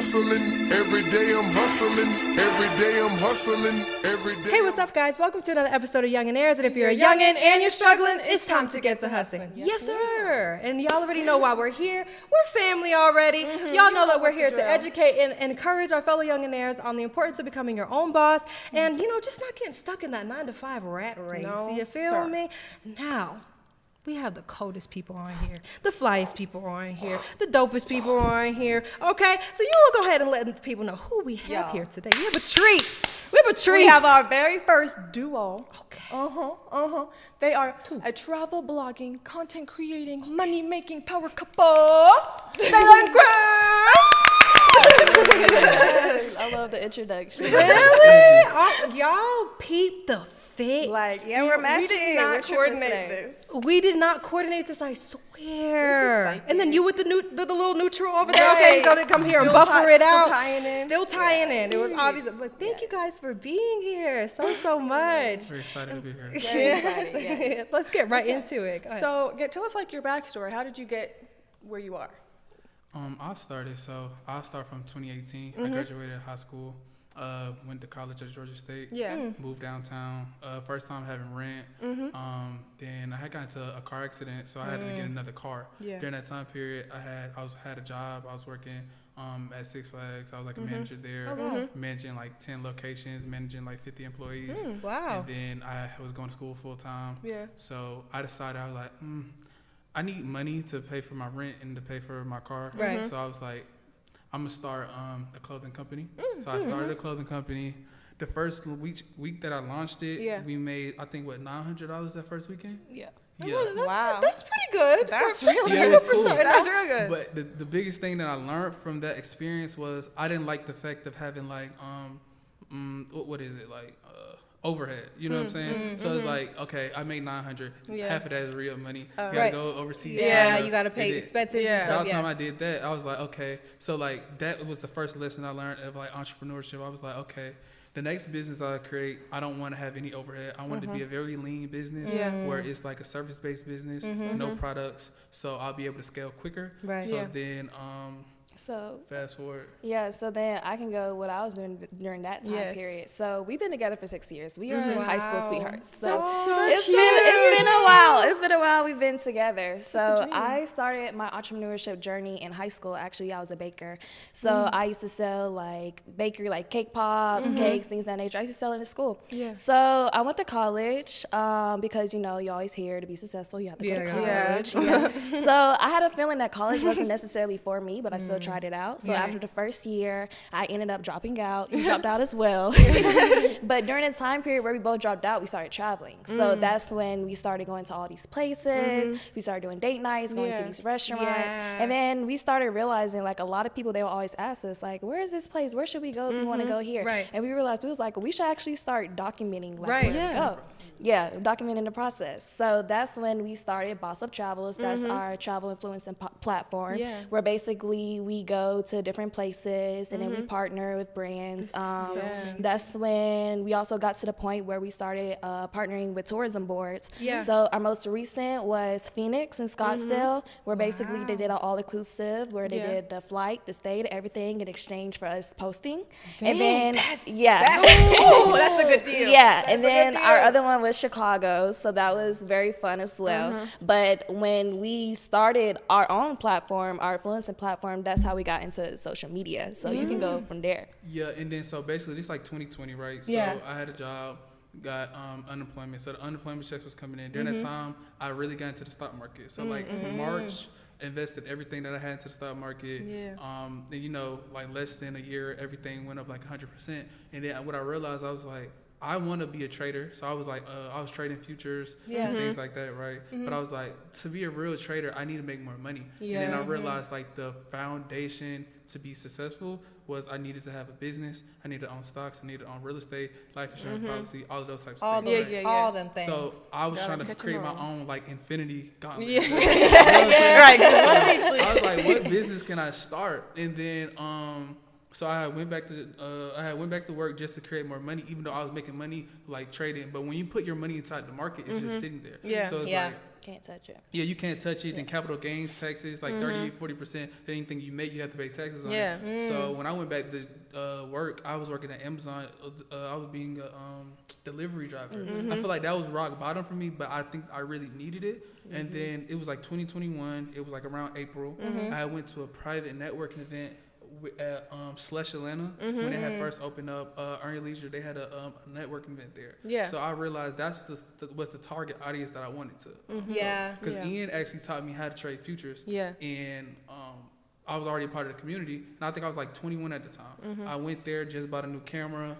hustling. Every day I'm hustling. Every day I'm hustling. Every day. Hey, what's up, guys? Welcome to another episode of Youngnaires. And if you're a youngin' and you're struggling, it's time to get to hustling. Yes, sir. And y'all already know why we're here. We're family already. Y'all know that we're here to educate and encourage our fellow younginaires on the importance of becoming your own boss and, just not getting stuck in that 9-to-5 rat race. No, You feel me? Now, we have the coldest people on here, the flyest people on here, the dopest people on here. Okay, so you will go ahead and let the people know who we have here today. We have a treat. We have our very first duo. Okay. They are a travel blogging, content creating, money making power couple. Zayla and Chris. I love the introduction. Really? Y'all peep the fit. We're matching. We did not coordinate this. We did not coordinate this, I swear. And then you with the little neutral over there. Right. Okay, you gotta come here and buffer it out. Still tying in. It was obvious. But thank you guys for being here so much. Very excited to be here. Very excited, yes. Let's get right into it. Go ahead. So, tell us your backstory. How did you get where you are? I'll start from 2018. I graduated high school, went to college at Georgia State. Moved downtown. First time having rent. Then I had gotten into a car accident, so I had to get another car. During that time period, I had a job. I was working at Six Flags. I was like a manager there, managing like 10 locations, managing like 50 employees. Wow. And then I was going to school full time. So I decided, I was like, I need money to pay for my rent and to pay for my car. Right. So I was like, I'm gonna start a clothing company. So I started a clothing company. The first week that I launched it, we made $900 that first weekend. That's pretty good. That's really good. good. Cool. That's real good. But the biggest thing that I learned from that experience was I didn't like the fact of having like what is it like overhead, you know what I'm saying? So it's like, okay, I made 900. Half of that is real money. You gotta go overseas. You gotta pay expenses. And stuff. By the time I did that, I was like, okay. So like that was the first lesson I learned of like entrepreneurship. I was like, okay, the next business that I create, I don't want to have any overhead. I want it to be a very lean business where it's like a service-based business, no products. So I'll be able to scale quicker. Right. So then So fast forward. So then I can go what I was doing during that time period. So we've been together for 6 years. We are high school sweethearts. So That's so it's cute. been a while. It's been a while we've been together. So I started my entrepreneurship journey in high school. Actually, I was a baker. So I used to sell like bakery, like cake pops, cakes, things of that nature. I used to sell it in school. So I went to college because you always hear to be successful you have to go to college. So I had a feeling that college wasn't necessarily for me, but I still tried it out. So after the first year, I ended up dropping out. You dropped out as well. But during the time period where we both dropped out, we started traveling. So that's when we started going to all these places. We started doing date nights, going to these restaurants. And then we started realizing like a lot of people, they will always ask us like, where is this place? Where should we go if we want to go here? Right. And we realized we was like, we should actually start documenting like where we go. Documenting the process. So that's when we started Boss Up Travels. That's our travel influencing platform where basically we go to different places and then we partner with brands. That's when we also got to the point where we started partnering with tourism boards. So our most recent was Phoenix and Scottsdale, where basically they did an all-inclusive, where they did the flight, the stay, everything in exchange for us posting. And then, that's a good deal. And then our other one was Chicago, so that was very fun as well. But when we started our own platform, our influencing platform, that's how we got into social media. So you can go from there. And then so basically this like 2020, right? So I had a job, got unemployment. So the unemployment checks was coming in. During that time, I really got into the stock market. So like March, invested everything that I had into the stock market. And like less than a year, everything went up like 100%. And then what I realized, I was like, I want to be a trader. So I was like, I was trading futures and things like that, right? But I was like, to be a real trader, I need to make more money. And then I realized like the foundation to be successful was I needed to have a business, I needed to own stocks, I needed to own real estate, life insurance policy, all of those types of things. All them things. So I was trying to create my own like infinity gauntlet. Right. So I was like, what business can I start? And then So I went back to work just to create more money, even though I was making money like trading. But when you put your money inside the market, it's just sitting there. Yeah. So it's Yeah. like, Can't touch it. yeah, you can't touch it. And capital gains taxes, like 30-40%. Anything you make, you have to pay taxes on it. So when I went back to work, I was working at Amazon. I was being a delivery driver. I feel like that was rock bottom for me, but I think I really needed it. And then it was like 2021. It was like around April. I went to a private networking event at Slush Atlanta when it had first opened up. Earn Leisure, they had a networking event there. Yeah. So I realized that's was the target audience that I wanted to. Yeah. Because Ian actually taught me how to trade futures. Yeah. And I was already a part of the community, and I think I was like 21 at the time. I went there, just bought a new camera.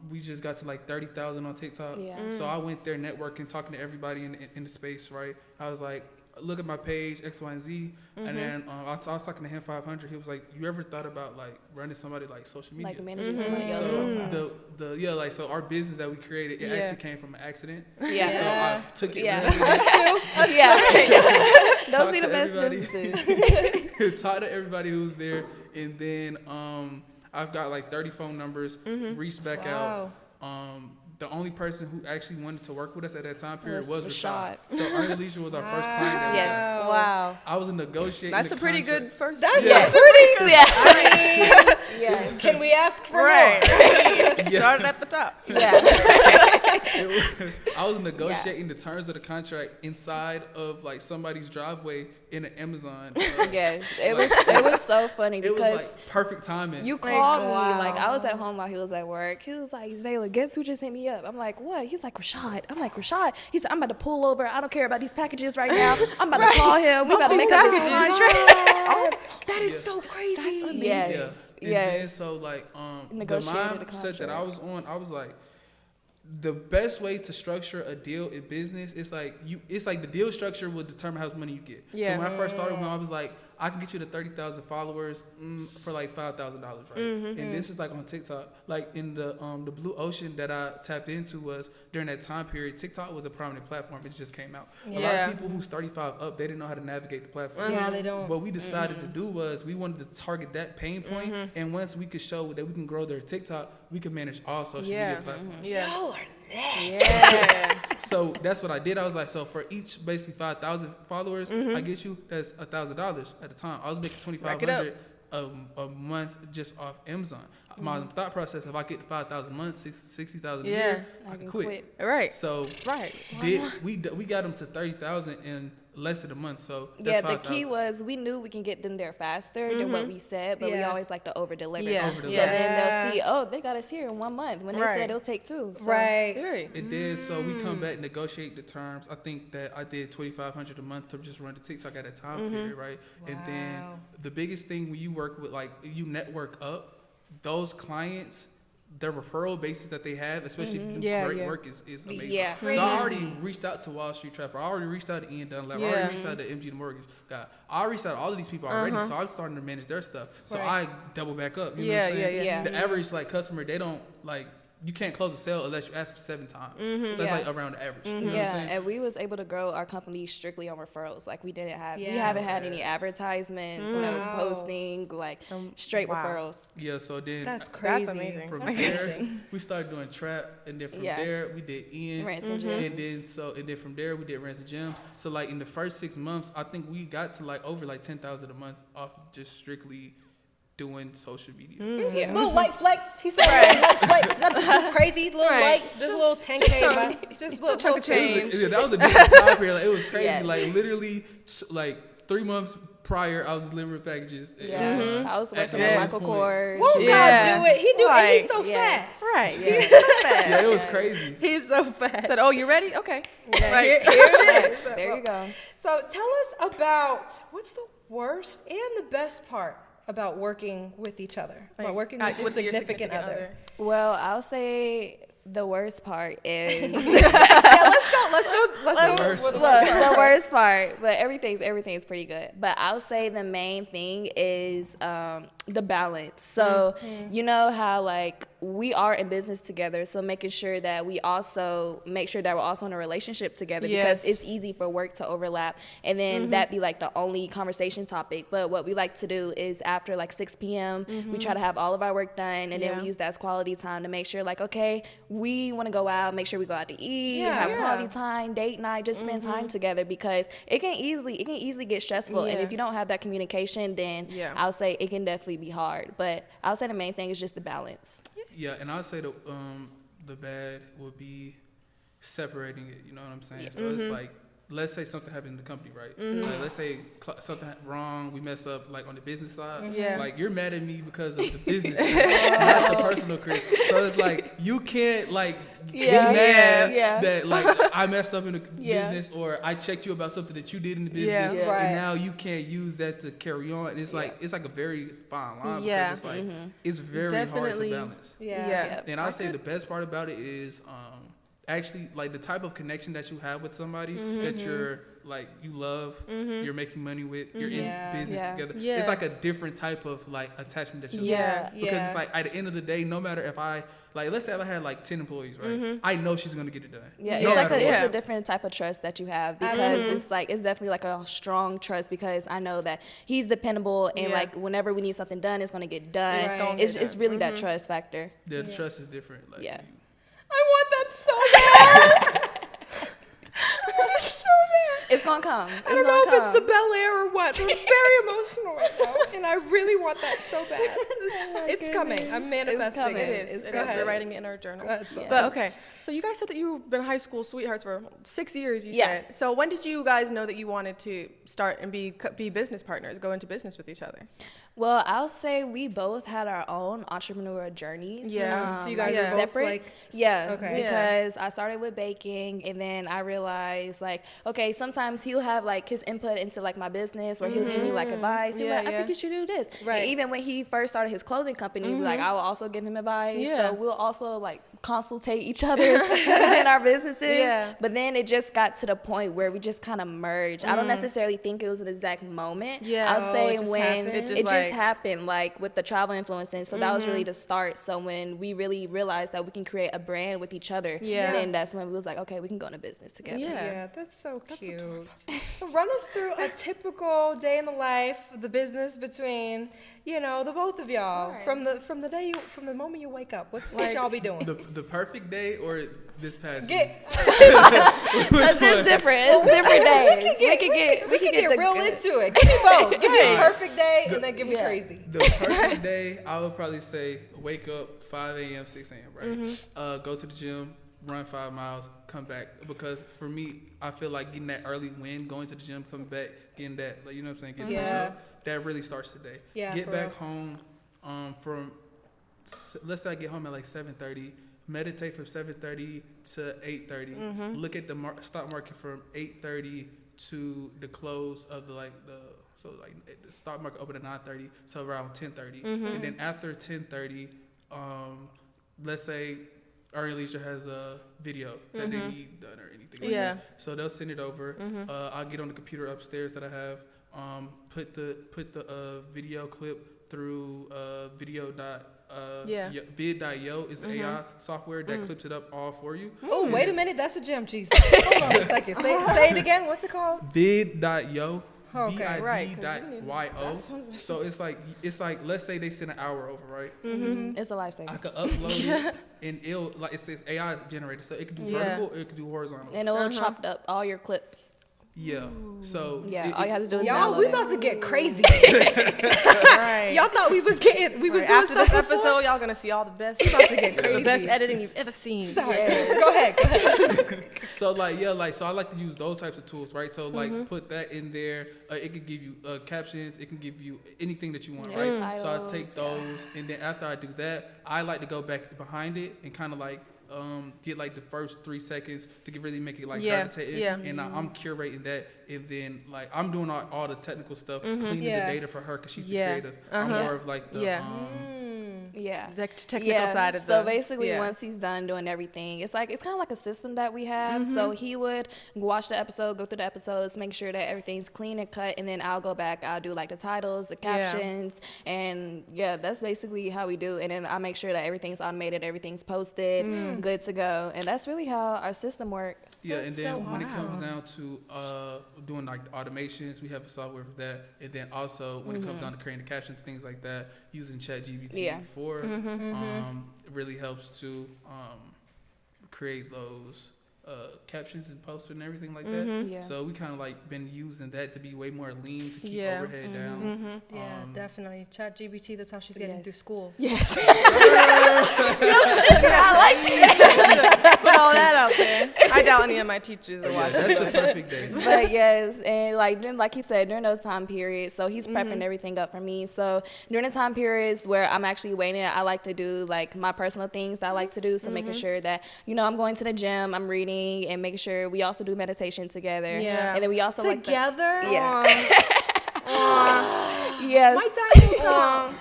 We just got to like 30,000 on TikTok. Yeah. So I went there networking, talking to everybody in the space, right? I was like, look at my page, X, Y, and Z. And then I was talking to him 500. He was like, you ever thought about like running somebody like social media? Like managing somebody else's profile. So our business that we created, it actually came from an accident. Yeah. So I took it. Yeah. Yeah. Those be the best businesses. Talked to everybody who was there, and then I've got like 30 phone numbers. Reached back out. The only person who actually wanted to work with us at that time period was Rashad. So Earn Leisure was our first client. That we had. Wow. I was negotiating. That's the a pretty contract. good first. That's Yeah. a pretty. Yeah. I mean, Yeah. can we ask for Right. Yeah. Started at the top. Yeah. I was negotiating the terms of the contract inside of like somebody's driveway in an Amazon. Yes. It was so funny It was because like perfect timing. you called me, wow. like I was at home while he was at work. He was like, Zayla, guess who just hit me up? I'm like, what? He's like, Rashad. I'm like, Rashad? He said, I'm about to pull over. I don't care about these packages right now. I'm about to call him. We about to make up this contract. That is so crazy. That's amazing. Yes. And then so like the Negotiated the mindset that I contract. was on, I was like, the best way to structure a deal in business is like the deal structure will determine how much money you get. Yeah. So when I first started, when I was like, I can get you to 30,000 followers for like $5,000, right? And this was like on TikTok, like in the blue ocean that I tapped into was during that time period. TikTok was a prominent platform; it just came out. A lot Yeah. of people who's 35 up, they didn't know how to navigate the platform. Yeah, they don't. What we decided to do was we wanted to target that pain point, and once we could show that we can grow their TikTok, we can manage all social media platforms. Yeah. Y'all are nasty. Yeah. So that's what I did. I was like, so for each basically 5,000 followers, I get you, that's $1,000 at the time. I was making $2,500 a month just off Amazon. My thought process, if I get 5,000 a month, 60,000 a year, I can quit. Right. So Right. we got them to 30,000 in less than a month. So that's Yeah, the 5,000. key was we knew we can get them there faster than what we said, but we Yeah. always like to over deliver. Yeah. Over-deliver. So then they'll see, oh, they got us here in 1 month when they Right. said it'll take 2. So. Right. Right. And then so we come back, negotiate the terms. I think that I did $2,500 a month to just run the TikTok at that time period, right? And then the biggest thing when you work with like you network up, those clients, their referral basis that they have, especially if you do great work, is amazing. Yeah. So I already reached out to Wall Street Trapper. I already reached out to Ian Dunlap. I already reached out to MG the Mortgage guy. I reached out to all of these people already, so I'm starting to manage their stuff. So I double back up. You know what I'm saying? Yeah. The average like customer, they don't like. You can't close a sale unless you ask 7 times. That's like around the average. You know what I'm Yeah, saying? and we was able to grow our company strictly on referrals. Like we Yeah. haven't had any advertisements, no posting, like straight referrals. Yeah, so then That's crazy. That's amazing. from there, we started doing trap, and then from there we did Ian, Rents and Gems. and then from there we did Rents and Gems. So like in the first 6 months, I think we got to like over like 10,000 a month off just strictly doing social media. Yeah. Little light flex. He said light flex. Nothing too crazy. Little light. Just a little 10K. Just a little chunk of change. Yeah, that was a different time period. Like, it was crazy. Yeah. Like literally, like 3 months prior, I was delivering packages. Yeah, I was working at with the Michael point. Kors. Won't Yeah. God do it? He do it. He's so Yes. fast. Right. Yeah. He's so fast. Yeah, it was crazy. He's so fast. Said, oh, you ready? Okay. Right. Here it is. There you go. So tell us about what's the worst and the best part about working with each other, about working with your significant other. Well, I'll say the worst part is Yeah, let's go Let's go. Worst. with the Look, worst part. the worst part, but everything's pretty good. But I'll say the main thing is the balance. So you know how like we are in business together, so making sure that we also make sure that we're also in a relationship together because it's easy for work to overlap, and then that be like the only conversation topic. But what we like to do is after like 6 p.m. we try to have all of our work done, and then we use that as quality time to make sure like, okay, we want to go out, make sure we go out to eat, have quality time, date night, just spend time together, because it can easily get stressful, and if you don't have that communication, then I'll say it can definitely be hard. But I'll say the main thing is just the balance. Yeah, and I'd say the bad would be separating it. You know what I'm saying? So it's like, let's say something happened in the company, right? Like, let's say something wrong, we mess up, like on the business side. Like, you're mad at me because of the business, not the personal, Chris. So it's like, you can't like be mad that like I messed up in the business, or I checked you about something that you did in the business, and now you can't use that to carry on. And it's like a very fine line because it's like it's very hard to balance. And I'd say the best part about it is actually like the type of connection that you have with somebody that you're like, you love, you're making money with, you're in business together. It's like a different type of like attachment that you have. Because it's like at the end of the day, no matter if I like, let's say if I had like 10 employees, right? I know she's gonna get it done. Yeah, no it's like matter it's what. a different type of trust that you have, because it's definitely like a strong trust, because I know that he's dependable, and like whenever we need something done, it's gonna get done. It's really that trust factor. Yeah, the trust is different. Like, I want that so bad. So bad. It's gonna come. I don't know if it's the Bel Air or what, but I'm very emotional right now, and I really want that so bad. It's coming. I'm manifesting. It is. We're writing it in our journal. But okay, so you guys said that you've been high school sweethearts for 6 years. You said. So when did you guys know that you wanted to start and be business partners, go into business with each other? Well, I'll say we both had our own entrepreneurial journeys. So you guys are both separate. like, Because I started with baking, and then I realized like, okay, sometimes he'll have like his input into like my business, where he'll give me like advice. He'll be like, I think you should do this. Right. And even when he first started his clothing company, like I will also give him advice. So we'll also like consultate each other in our businesses. But then it just got to the point where we just kind of merged. I don't necessarily think it was an exact moment. I'll say when it just happened, like with the travel influencing. So that was really the start. So when we really realized that we can create a brand with each other, then that's when we was like, okay, we can go into business together. Yeah, that's so cute. So run us through a typical day in the life, the business between, you know, the both of y'all. Right. From the moment you wake up. What y'all be doing? The perfect day or this past week? Because it's different. It's different days. We can get real into it. Give me both. Give me a perfect day and then give me crazy. The perfect day, I would probably say wake up 5 a.m., 6 a.m., right? Go to the gym, run 5 miles, come back. Because for me, I feel like getting that early win, going to the gym, coming back, getting that, like, you know what I'm saying, getting that up, that really starts the day. Get back home from, let's say I get home at like 7:30, meditate from 7:30 to 8:30, look at the stock market from 8:30 to the close of the stock market open at 9:30, so around 10:30, and then after 10:30, let's say Early Leisure has a video that they need done or anything like that, so they'll send it over. I'll get on the computer upstairs that I have, put the video clip through vid.io is AI software that clips it up all for you. Oh, wait a minute, that's a gem, Jesus. Hold on a second. Say it again. What's it called? vid.io. Okay, vid.yo. So it's like let's say they send an hour over, right? It's a lifesaver. I could upload it, and it'll, like it says AI generated, so it can do vertical, or it can do horizontal, and it will chop up all your clips. Yeah. So all you have to do is y'all, download we it. about to get crazy. Right. Y'all thought we was doing after stuff this episode, y'all gonna see all the best. We about to get crazy. The best editing you've ever seen. Sorry. Go ahead. So so I like to use those types of tools, right? So like put that in there. It can give you captions. It can give you anything that you want, right? Titles, so I take those, and then after I do that, I like to go back behind it and kind of like get like the first 3 seconds to really make it like gravitate, and I'm curating that, and then like I'm doing all the technical stuff, cleaning the data for her because she's the creative. I'm more of like the the technical side of so basically once he's done doing everything, it's kind of like a system that we have. So he would watch the episode, go through the episodes, make sure that everything's clean and cut, and then I'll go back, I'll do like the titles, the captions, and that's basically how we do. And then I make sure that everything's automated, everything's posted, good to go. And that's really how our system works. Yeah, and then when it comes down to doing like automations, we have a software for that. And then also when it comes down to creating the captions, things like that, using ChatGPT for it really helps to create those captions and posts and everything like that. So we kind of like been using that to be way more lean to keep overhead down. Yeah, definitely. ChatGPT, that's how she's getting through school. Yes. I like that. Put all that out there. I doubt any of my teachers are watching. That's the perfect day. But yes, and like he said, during those time periods, so he's prepping everything up for me. So during the time periods where I'm actually waiting, I like to do like my personal things that I like to do. So making sure that, I'm going to the gym, I'm reading, and making sure we also do meditation together. Yeah. And then we also together? Yes. My time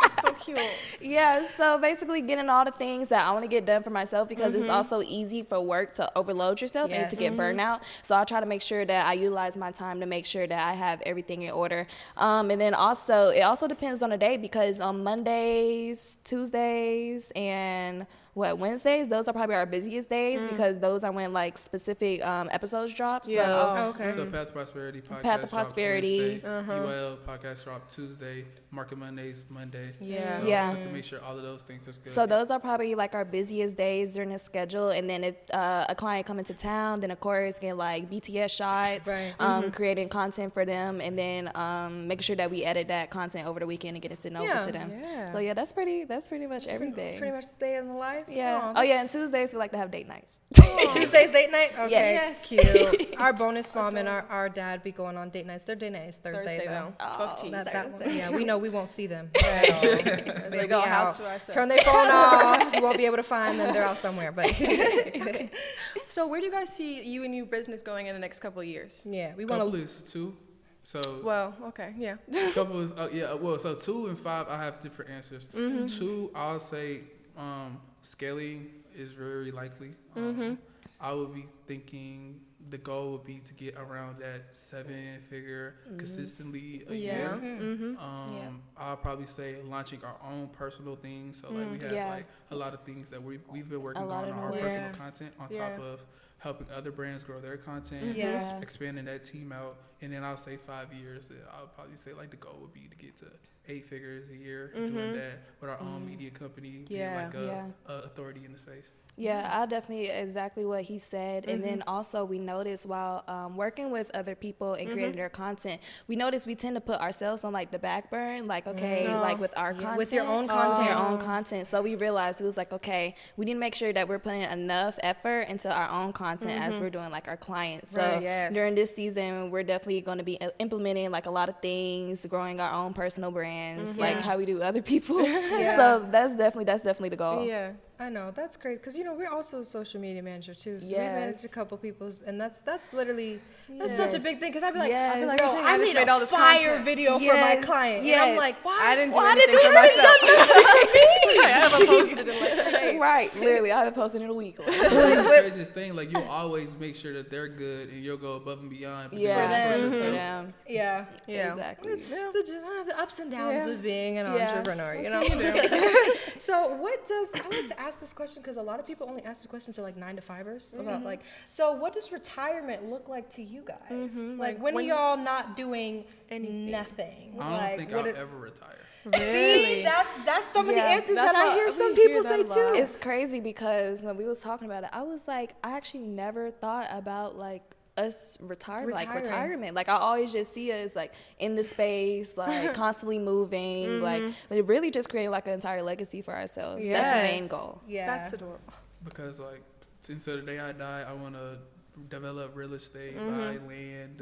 That's so cute. Yeah, so basically getting all the things that I want to get done for myself, because it's also easy for work to overload yourself and to get burnout. So I try to make sure that I utilize my time to make sure that I have everything in order. And then also, it also depends on the day, because on Mondays, Tuesdays, and Wednesdays, those are probably our busiest days, because those are when like specific episodes drop. Yeah. So, So Path to Prosperity podcast Path to Prosperity. drops Wednesday. UL podcast drop Tuesday. Market Mondays Monday. Yeah. So Yeah. we have to make sure all of those things are good. So those are probably like our busiest days during the schedule. And then if a client come into town, then of course get like BTS shots, creating content for them, and then making sure that we edit that content over the weekend and get it sent over to them. Yeah. So that's pretty much everything. Pretty much stay in the life. Yeah. And Tuesdays we like to have date nights. Tuesdays date night? Okay. Yes. Cute. Our bonus mom and our dad be going on date nights. Their date night is Thursday though. 12 teas. That one. Yeah, we know we won't see them. They go house to ourselves. Turn their phone off. You won't be able to find them. They're out somewhere. But So where do you guys see you and your business going in the next couple of years? yeah, we couple want to. is 2. So Well, okay, yeah. couple is so 2 and 5 I have different answers. 2 I'll say scaling is very likely. I would be thinking the goal would be to get around that 7-figure consistently a year. I'll probably say launching our own personal things. So like we have like a lot of things that we've been working on our personal content on top of helping other brands grow their content, expanding that team out. And then I'll say 5 years, I'll probably say like the goal would be to get to 8 figures a year, doing that with our own media company, being like a authority in the space. Yeah, I definitely exactly what he said. And then also we noticed while working with other people and creating their content, we noticed we tend to put ourselves on like the back burn, like, like with our content. With your own content. Your own content. So we realized it was like, okay, we need to make sure that we're putting enough effort into our own content as we're doing like our clients. So during this season, we're definitely going to be implementing like a lot of things, growing our own personal brands, like how we do other people. So that's definitely the goal. Yeah. I know, that's great, because we're also a social media manager too, so we manage a couple people's, and that's literally such a big thing, because I'd be like, bro, I made a fire video for my client, and I'm like, I didn't do anything for myself. I haven't posted in like 3 days. Right, literally, I haven't posted in a week. That's the craziest thing. Like you'll always make sure that they're good, and you'll go above and beyond. For them. Exactly. It's the ups and downs of being an entrepreneur, So I like to ask this question, because a lot of people only ask this question to like 9-to-5ers about like, so what does retirement look like to you guys? Like when are y'all not doing nothing? I don't think I'll ever retire. Really? See, that's some of the answers that I hear some people say too. It's crazy, because when we was talking about it, I was like, I actually never thought about like us retirement. Like I always just see us like in the space, like constantly moving, like, but it really just creating like an entire legacy for ourselves. That's the main goal. Yeah, that's adorable. Because like until the day I die, I want to develop real estate, buy land,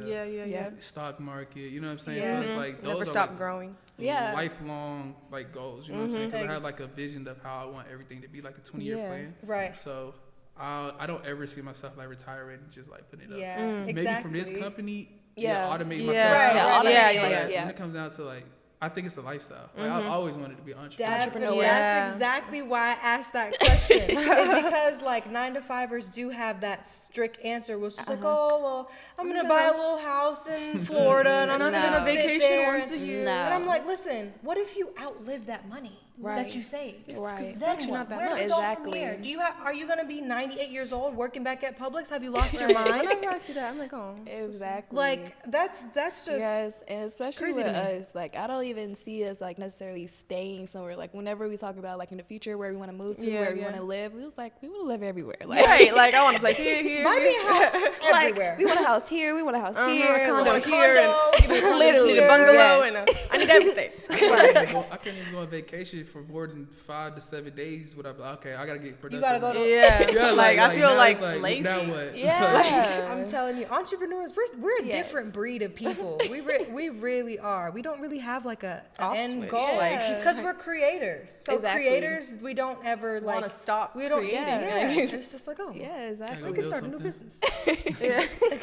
stock market. You know what I'm saying? So it's like those never stop growing. Lifelong like goals. You know what I'm saying? Because I have like a vision of how I want everything to be, like a 20-year plan. Right. So I don't ever see myself like retiring and just like putting it up. Yeah, Maybe from this company, automate myself. Right. When it comes down to like, I think it's the lifestyle. Like I've always wanted to be an entrepreneur. That's exactly why I asked that question. It's because like 9-to-5ers do have that strict answer, which is like, oh well, I'm gonna buy a little house in Florida and I'm gonna vacation once a year. And I'm like, listen, what if you outlive that money that you saved? Right. It's actually not that much. Where do we go from here? Are you gonna be 98 years old working back at Publix? Have you lost your mind? Whenever I see that, I'm like, oh, exactly. Like that's just and especially with us, like I don't even see us like necessarily staying somewhere. Like whenever we talk about like in the future where we want to move to, where we want to live, we was like we want to live everywhere. Like, like I want a place here. Buy me a house everywhere. We want a house here. We want a house here. A condo here, and literally a bungalow, and I need everything. I can't even go on vacation for more than 5 to 7 days without like, okay, I gotta get productive. You gotta go to like I feel like lazy. Now what? Yeah, I'm telling you, entrepreneurs, we're a different breed of people. We really are. We don't really have like a end goal because we're creators. So creators, we don't ever like want to stop. We don't creating. It's just like exactly. we can start a new business.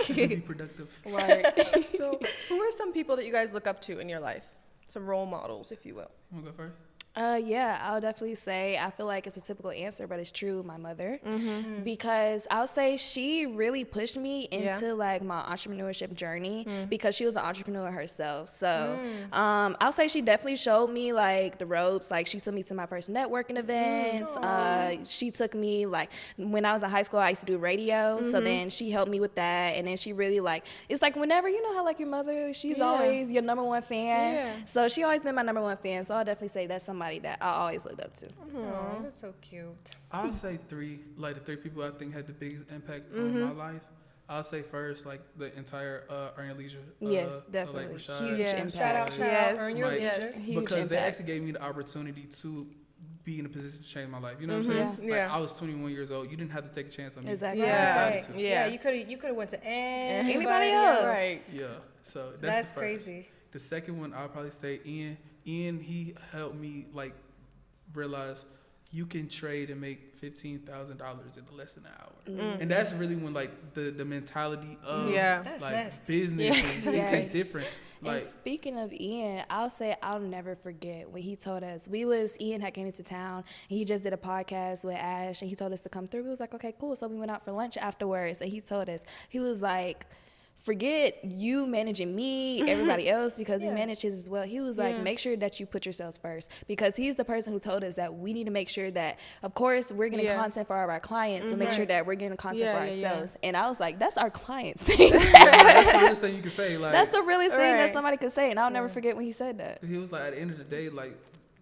Be productive. Right. So, who are some people that you guys look up to in your life? Some role models, if you will. You wanna go first? I'll definitely say, I feel like it's a typical answer, but it's true, my mother. Because I'll say she really pushed me into like my entrepreneurship journey because she was an entrepreneur herself. So I'll say she definitely showed me like the ropes. Like she took me to my first networking events. She took me like when I was in high school, I used to do radio. So then she helped me with that. And then she really like, it's like whenever, you know how like your mother, she's always your number one fan. So she always been my number one fan. So I'll definitely say that's somebody that I always looked up to. Oh, that's so cute. I'll say the three people I think had the biggest impact on my life. I'll say first, like the entire Earn Your Leisure. Yes, definitely. So, like, huge impact. Shout out, Earn Your Leisure. Huge because impact. they actually gave me the opportunity to be in a position to change my life. You know what I'm saying? Like, I was 21 years old. You didn't have to take a chance on me. Exactly. You could have went to anybody else. Right. Yeah. So that's the first. Crazy. The second one, I'll probably say Ian. Ian, he helped me like realize you can trade and make $15,000 in less than an hour, and that's really when like the mentality of like business is different. Like, and speaking of Ian, I'll say I'll never forget when he told us Ian had came into town and he just did a podcast with Ash and he told us to come through. We was like, okay, cool. So we went out for lunch afterwards and he told us, he was like, forget you managing me, everybody else, because we manage his as well. He was like, make sure that you put yourselves first, because he's the person who told us that we need to make sure that, of course, we're getting content for our clients, but make sure that we're getting content for ourselves. And I was like, that's our clients. that's the realest thing you can say. Like, that's the realest thing that somebody could say, and I'll never forget when he said that. He was like, at the end of the day, like,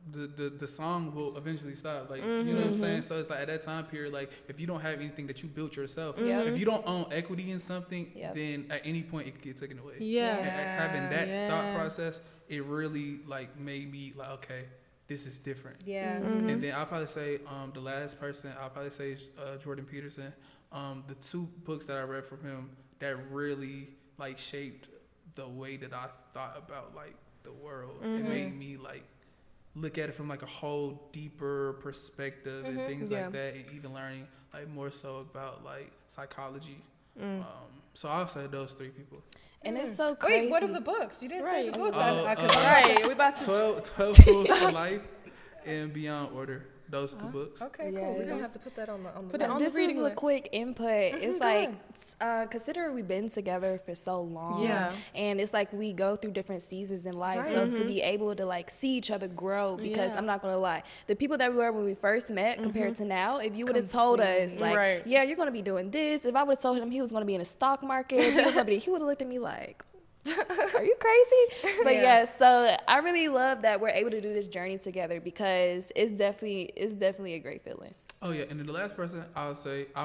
the song will eventually stop, like, you know what I'm saying? So it's like at that time period, like if you don't have anything that you built yourself, if you don't own equity in something, then at any point it could get taken away. And having that thought process, it really like made me like, okay, this is different. And then I'll probably say the last person I'll probably say is Jordan Peterson. The 2 books that I read from him that really like shaped the way that I thought about like the world. It made me like look at it from like a whole deeper perspective and things like that, and even learning like more so about like psychology. So I'll say those 3 people. And it's so crazy. Wait, what are the books? You didn't say the books. We about to 12 Rules for Life and Beyond Order. Those 2 books. Okay, cool. We're gonna have to put that on the This is a quick input. It's like, consider we've been together for so long. And it's like we go through different seasons in life. So to be able to like see each other grow, because I'm not gonna lie, the people that we were when we first met compared to now, if you would have told us like, yeah, you're gonna be doing this. If I would have told him he was gonna be in the stock market, he would have looked at me like, are you crazy? But so I really love that we're able to do this journey together, because it's definitely a great feeling. Oh yeah, and then the last person I'll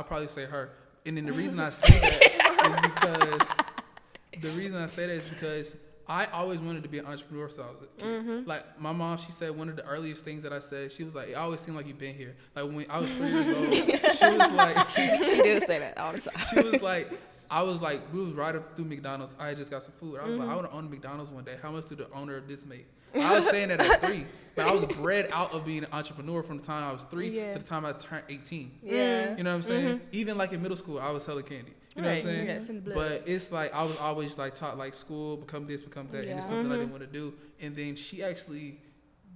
probably say her. And then the reason I say that is because I always wanted to be an entrepreneur since I was a kid. Like my mom, she said one of the earliest things that I said, she was like, it always seemed like you've been here. Like when I was 3 years old, she was like, she do say that all the time. She was like, we was right up through McDonald's. I had just got some food. I was like, I want to own a McDonald's one day. How much do the owner of this make? I was saying that at 3, but I was bred out of being an entrepreneur from the time I was 3 to the time I turned 18. You know what I'm saying? Even like in middle school, I was selling candy. You know what I'm saying? Yeah, it's in the blood. But it's like I was always like taught like school, become this, become that, and it's something I didn't want to do. And then she actually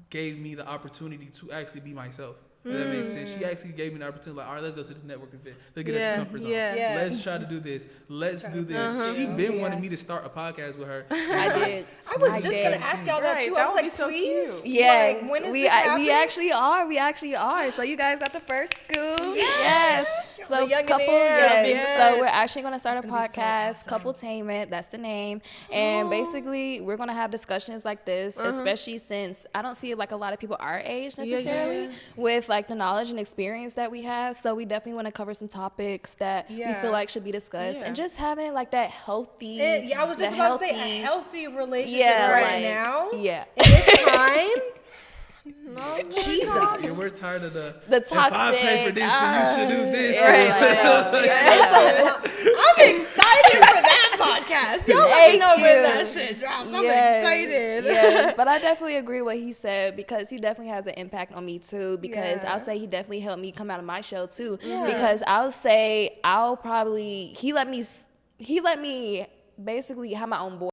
gave me the opportunity to actually be myself. If that makes sense. She actually gave me the opportunity, like, all right, let's go to this networking event. Let's get out your comfort zone. Let's try to do this. Let's do this. She been wanting me to start a podcast with her. I did. I was just gonna ask y'all that too. I was like, so please. Yes, Like, when is we this happening? actually are. We actually are. So you guys got the first scoop. Yes. So The couple. Youngnaire, Yes. So we're actually gonna start a podcast, Coupletainment. That's the name. And basically, we're gonna have discussions like this, especially since I don't see like a lot of people our age necessarily with like the knowledge and experience that we have. So we definitely want to cover some topics that we feel like should be discussed, and just having like that healthy. I was just about to say a healthy relationship like, now. Yeah. In this time. No, Jesus. Yeah, we're tired of the toxic. If I pay for this, then you should do this. I'm excited for that podcast. Y'all let me know when that shit drops. I'm excited. Yes, but I definitely agree with what he said, because he definitely has an impact on me too, because I'll say he definitely helped me come out of my shell too, because I'll say he let me basically have my own voice.